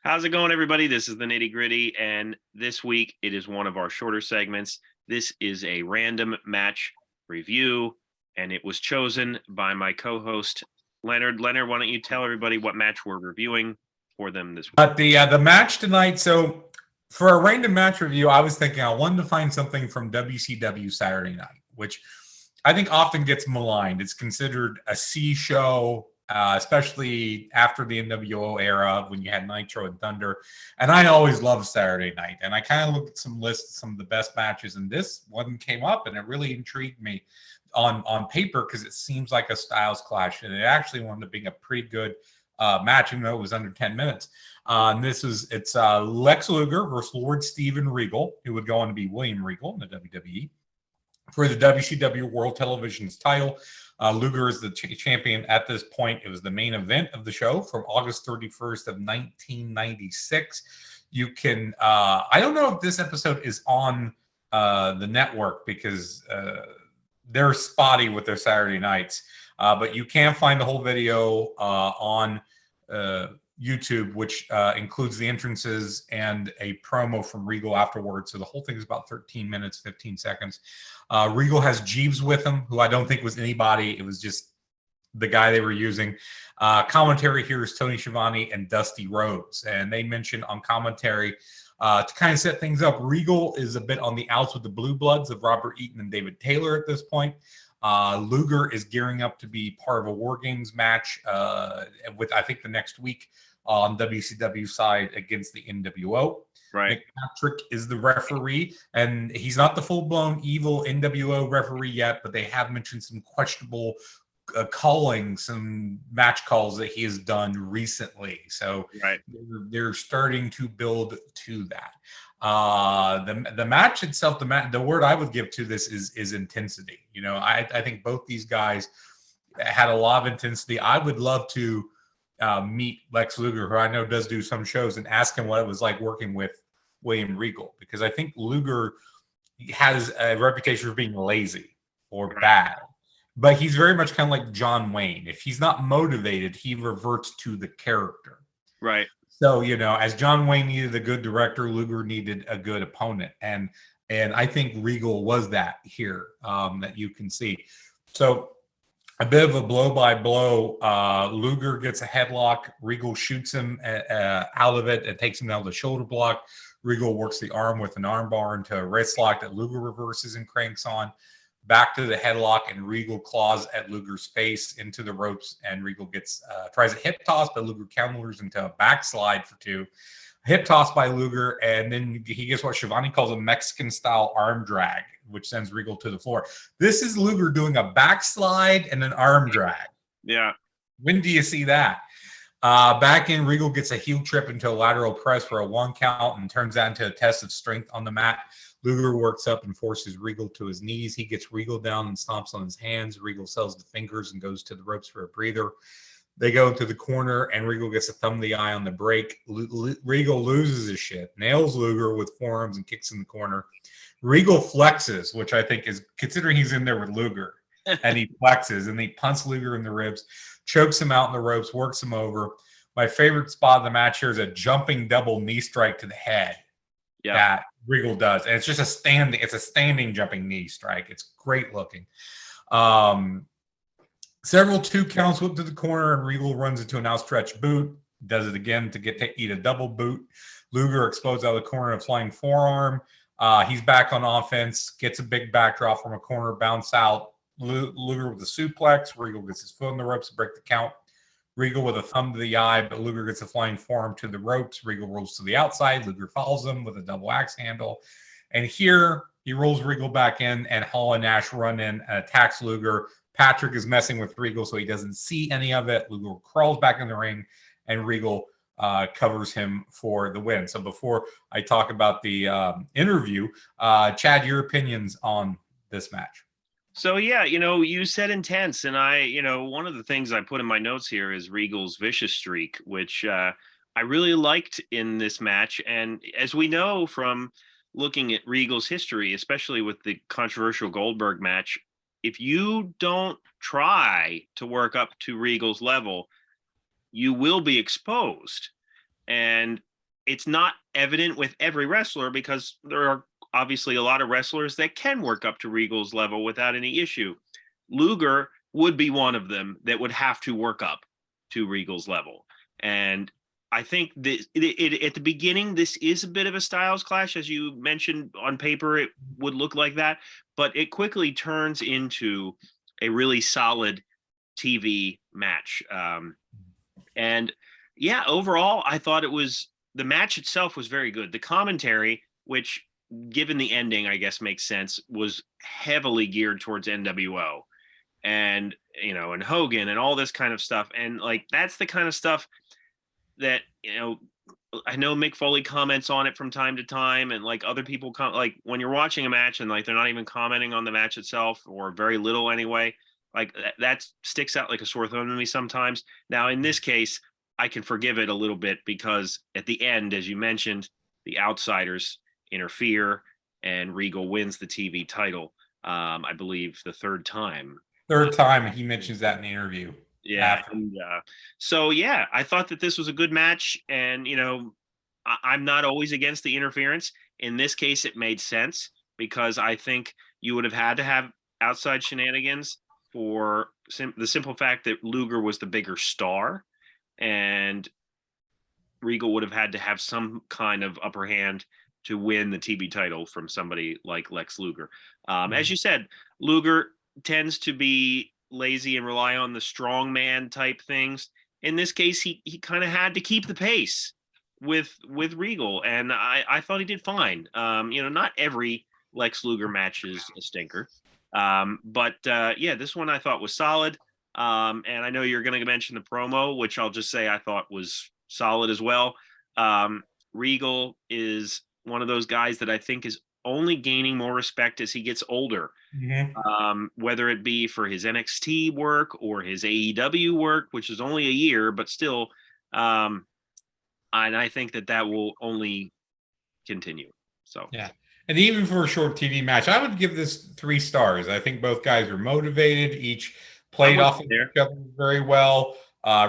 How's it going, everybody? This is the Nitty Gritty, and this week it is one of our shorter segments. This is a random match review, and it was chosen by my co-host, Leonard. Leonard, why don't you tell everybody what match we're reviewing for them this week? But the match tonight, so for a random match review, I was thinking I wanted to find something from WCW Saturday Night, which I think often gets maligned. It's considered a C show, especially after the NWO era when you had Nitro and Thunder. And I always loved Saturday Night. And I kind of looked at some lists, some of the best matches, and this one came up, and it really intrigued me on paper because it seems like a styles clash, and it actually wound up being a pretty good match, even though it was under 10 minutes. And it's Lex Luger versus Lord Steven Regal, who would go on to be William Regal in the WWE. For the WCW World Television's title, Luger is the champion at this point. It was the main event of the show from August 31st of 1996. You can, I don't know if this episode is on the network because they're spotty with their Saturday nights, but you can find the whole video on YouTube, which includes the entrances and a promo from Regal afterwards. So the whole thing is about 13 minutes, 15 seconds. Regal has Jeeves with him, who I don't think was anybody. It was just the guy they were using. Commentary here is Tony Schiavone and Dusty Rhodes. And they mentioned on commentary to kind of set things up, Regal is a bit on the outs with the Blue Bloods of Robert Eaton and David Taylor at this point. Luger is gearing up to be part of a War Games match with, I think, the next week on WCW side against the NWO. Right. McPatrick is the referee, and he's not the full-blown evil NWO referee yet, but they have mentioned some questionable calling, some match calls that he has done recently. So right. they're starting to build to that. The match itself, the word I would give to this is intensity. You know, I think both these guys had a lot of intensity. I would love to meet Lex Luger, who I know does do some shows, and ask him what it was like working with William Regal, because I think Luger has a reputation for being lazy or bad, but he's very much kind of like John Wayne. If he's not motivated, he reverts to the character. Right. So, you know, as John Wayne needed a good director, Luger needed a good opponent. And I think Regal was that here, that you can see. So a bit of a blow-by-blow. Luger gets a headlock. Regal shoots him out of it and takes him down the shoulder block. Regal works the arm with an armbar into a wrist lock that Luger reverses and cranks on. Back to the headlock, and Regal claws at Luger's face into the ropes, and Regal tries a hip toss, but Luger counters into a backslide for two. Hip toss by Luger, and then he gets what Schiavone calls a Mexican-style arm drag, which sends Regal to the floor. This is Luger doing a backslide and an arm drag. Yeah. When do you see that? Back in, Regal gets a heel trip into a lateral press for a 1 count and turns that into a test of strength on the mat. Luger works up and forces Regal to his knees. He gets Regal down and stomps on his hands. Regal sells the fingers and goes to the ropes for a breather. They go into the corner, and Regal gets a thumb of the eye on the break. Regal loses his shit, nails Luger with forearms and kicks in the corner. Regal flexes, which I think is, considering he's in there with Luger, and he flexes, and he punts Luger in the ribs, chokes him out in the ropes, works him over. My favorite spot of the match here is a jumping double knee strike to the head. Yeah. That Regal does. And it's just a standing jumping knee strike. It's great looking. Several 2 counts whipped to the corner, and Regal runs into an outstretched boot. Does it again to eat a double boot. Luger explodes out of the corner, a flying forearm. He's back on offense, gets a big backdrop from a corner, bounce out. Luger with a suplex. Regal gets his foot in the ropes to break the count. Regal with a thumb to the eye, but Luger gets a flying forearm to the ropes. Regal rolls to the outside. Luger follows him with a double axe handle. And here he rolls Regal back in, and Hall and Nash run in and attacks Luger. Patrick is messing with Regal, so he doesn't see any of it. Luger crawls back in the ring, and Regal covers him for the win. So before I talk about the interview, Chad, your opinions on this match? So, yeah, you said intense, and one of the things I put in my notes here is Regal's vicious streak, which I really liked in this match. And as we know from looking at Regal's history, especially with the controversial Goldberg match, if you don't try to work up to Regal's level, you will be exposed. And it's not evident with every wrestler because there are obviously a lot of wrestlers that can work up to Regal's level without any issue. Luger would be one of them that would have to work up to Regal's level. And I think that at the beginning, this is a bit of a styles clash. As you mentioned, on paper, it would look like that, but it quickly turns into a really solid TV match. And yeah, overall, I thought the match itself was very good. The commentary, which given the ending, I guess makes sense, was heavily geared towards NWO and, and Hogan and all this kind of stuff. And like, that's the kind of stuff that, I know Mick Foley comments on it from time to time, and like other people like when you're watching a match and like they're not even commenting on the match itself, or very little anyway, like that sticks out like a sore thumb to me sometimes. Now, in this case, I can forgive it a little bit because at the end, as you mentioned, the outsiders interfere and Regal wins the TV title. I believe the third time. Third time, he mentions that in the interview. Yeah. And, so, yeah, I thought that this was a good match. And, I'm not always against the interference. In this case, it made sense because I think you would have had to have outside shenanigans for the simple fact that Luger was the bigger star. And Regal would have had to have some kind of upper hand to win the TV title from somebody like Lex Luger. As you said, Luger tends to be lazy and rely on the strong man type things. In this case, he kind of had to keep the pace with Regal, and I thought he did fine. Not every Lex Luger match is a stinker, but yeah, this one I thought was solid. And I know you're going to mention the promo, which I'll just say I thought was solid as well. Regal is one of those guys that I think is only gaining more respect as he gets older. Mm-hmm. Whether it be for his NXT work or his AEW work, which is only a year, but still, and I think that will only continue. So yeah, and even for a short TV match, I would give this 3 stars. I think both guys were motivated, each played off of each other very well.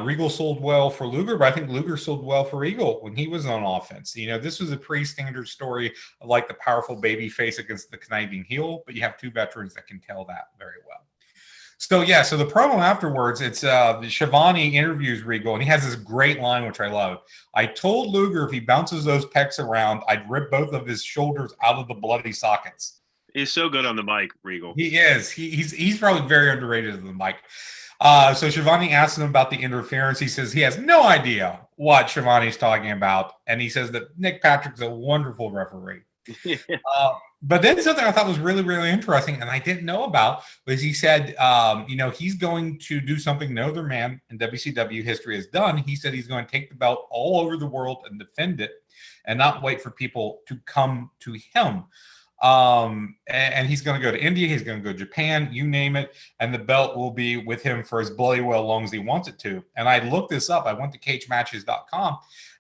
Regal sold well for Luger, but I think Luger sold well for Regal when he was on offense. This was a pretty standard story of like the powerful baby face against the conniving heel, but you have 2 veterans that can tell that very well. So yeah, so the promo afterwards, it's Shivani interviews Regal, and he has this great line, which I love. I told Luger if he bounces those pecs around, I'd rip both of his shoulders out of the bloody sockets. He's so good on the mic, Regal. He is. He's probably very underrated on the mic. So Shivani asks him about the interference. He says he has no idea what Shivani's talking about. And he says that Nick Patrick's a wonderful referee. But then something I thought was really, really interesting, and I didn't know about, was he said, he's going to do something no other man in WCW history has done. He said he's going to take the belt all over the world and defend it and not wait for people to come to him. And he's going to go to India, he's going to go to Japan, you name it, and the belt will be with him for as bloody well long as he wants it to. And I looked this up. I went to cagematches.com,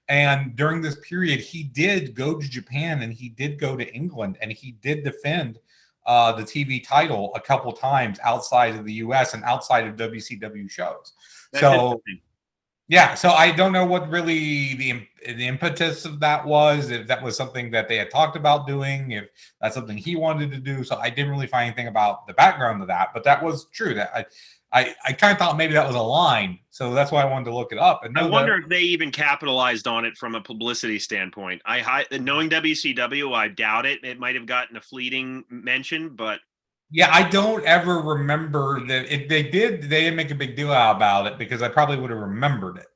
and during this period, he did go to Japan and he did go to England, and he did defend the TV title a couple times outside of the US and outside of WCW shows. Yeah, so I don't know what really the impetus of that was, if that was something that they had talked about doing, if that's something he wanted to do. So I didn't really find anything about the background of that, but that was true. That I kind of thought maybe that was a line, so that's why I wanted to look it up. And I wonder if they even capitalized on it from a publicity standpoint. Knowing WCW, I doubt it. It might have gotten a fleeting mention, but. Yeah, I don't ever remember that. If they didn't make a big deal about it because I probably would have remembered it,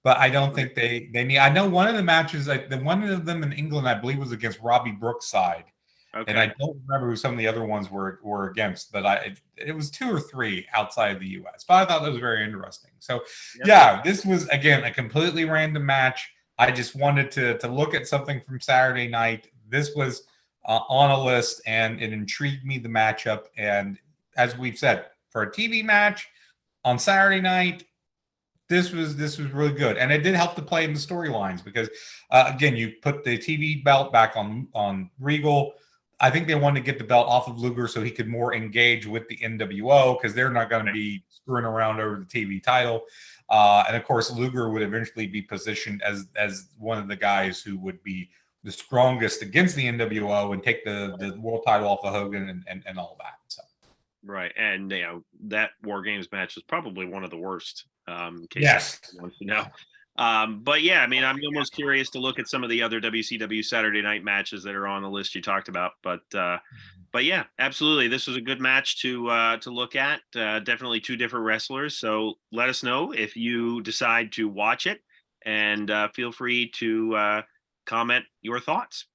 But I don't think they need. I know one of the matches, one of them in England, I believe, was against Robbie Brookside, and I don't remember who some of the other ones were against. But it was 2 or 3 outside of the U.S. But I thought that was very interesting. So yeah, this was again a completely random match. I just wanted to look at something from Saturday night. This was on a list, and it intrigued me, the matchup. And as we've said, for a TV match on Saturday night, this was really good, and it did help to play in the storylines because again, you put the TV belt back on Regal. I think they wanted to get the belt off of Luger so he could more engage with the NWO because they're not going to be screwing around over the TV title. And of course, Luger would eventually be positioned as one of the guys who would be the strongest against the NWO and take the world title off of Hogan and all that. So. Right, and that War Games match was probably one of the worst. In case yes, anyone wants to know. But yeah, I mean, I'm almost curious to look at some of the other WCW Saturday Night matches that are on the list you talked about. But yeah, absolutely, this was a good match to look at. Definitely two different wrestlers. So let us know if you decide to watch it, and feel free to comment your thoughts.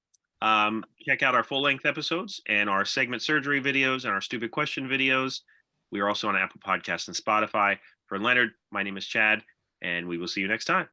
Check out our full-length episodes and our segment surgery videos and our stupid question videos. We are also on Apple Podcasts and Spotify. For Leonard, my name is Chad, and we will see you next time.